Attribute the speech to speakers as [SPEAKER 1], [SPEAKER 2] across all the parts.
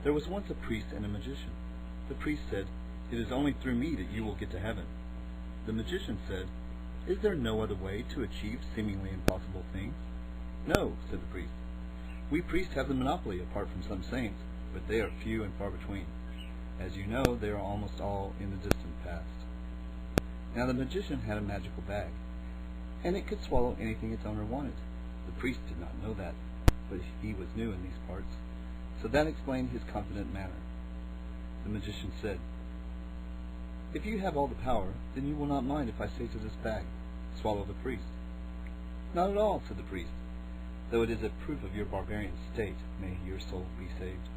[SPEAKER 1] There was once a priest and a magician. The priest said, "It is only through me that you will get to heaven." The magician said, "Is there no other way to achieve seemingly impossible things?" "No," said the priest. "We priests have the monopoly apart from some saints, but they are few and far between. As you know, they are almost all in the distant past." Now the magician had a magical bag, and it could swallow anything its owner wanted. The priest did not know that, but he was new in these parts, so that explained his confident manner. The magician said, "If you have all the power, then you will not mind if I say to this bag, 'Swallow the priest.'" "Not at all," said the priest, "though it is a proof of your barbarian state. May your soul be saved."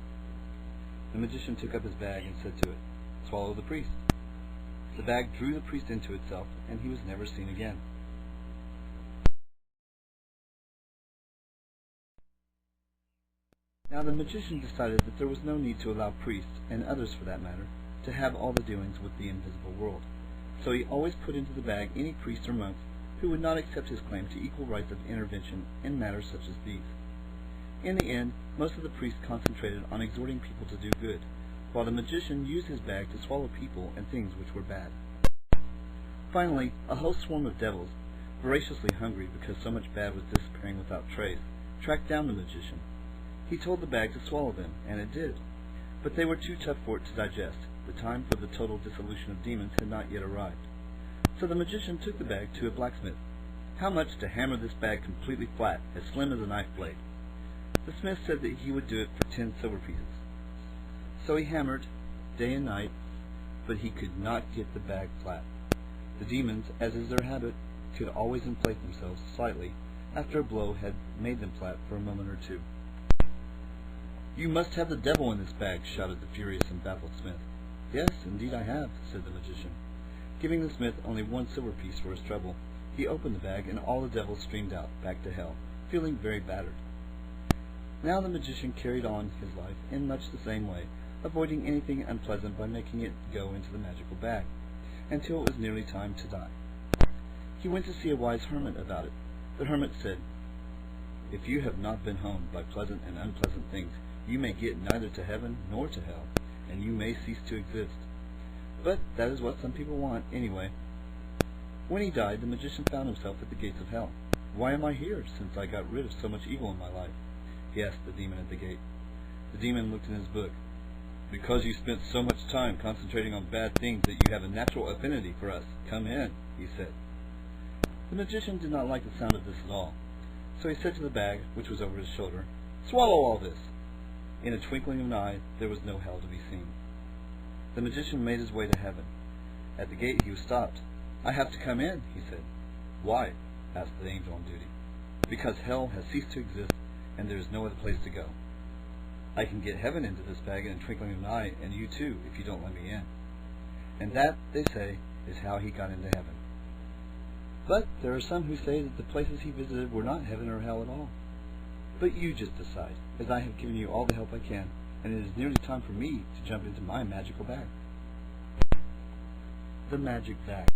[SPEAKER 1] The magician took up his bag and said to it, "Swallow the priest." The bag drew the priest into itself, and he was never seen again. Now the magician decided that there was no need to allow priests, and others for that matter, to have all the doings with the invisible world. So he always put into the bag any priest or monk who would not accept his claim to equal rights of intervention in matters such as these. In the end, most of the priests concentrated on exhorting people to do good, while the magician used his bag to swallow people and things which were bad. Finally, a whole swarm of devils, voraciously hungry because so much bad was disappearing without trace, tracked down the magician. He told the bag to swallow them, and it did. But they were too tough for it to digest. The time for the total dissolution of demons had not yet arrived. So the magician took the bag to a blacksmith. How much to hammer this bag completely flat, as slim as a knife blade? The smith said that he would do it for 10 silver pieces. So he hammered, day and night, but he could not get the bag flat. The demons, as is their habit, could always inflate themselves slightly after a blow had made them flat for a moment or two. "You must have the devil in this bag," shouted the furious and baffled smith. "Yes, indeed I have," said the magician. Giving the smith only 1 silver piece for his trouble, he opened the bag, and all the devils streamed out, back to hell, feeling very battered. Now the magician carried on his life in much the same way, avoiding anything unpleasant by making it go into the magical bag, until it was nearly time to die. He went to see a wise hermit about it. The hermit said, "If you have not been honed by pleasant and unpleasant things, you may get neither to heaven nor to hell, and you may cease to exist. But that is what some people want, anyway." When he died, the magician found himself at the gates of hell. "Why am I here, since I got rid of so much evil in my life?" he asked the demon at the gate. The demon looked in his book. "Because you spent so much time concentrating on bad things that you have a natural affinity for us. Come in," he said. The magician did not like the sound of this at all, so he said to the bag, which was over his shoulder, "Swallow all this." In a twinkling of an eye, there was no hell to be seen. The magician made his way to heaven. At the gate he was stopped. "I have to come in," he said. "Why?" asked the angel on duty. "Because hell has ceased to exist, and there is no other place to go. I can get heaven into this bag in a twinkling of an eye, and you too, if you don't let me in." And that, they say, is how he got into heaven. But there are some who say that the places he visited were not heaven or hell at all. But you just decide, as I have given you all the help I can, and it is nearly time for me to jump into my magical bag. The magic bag.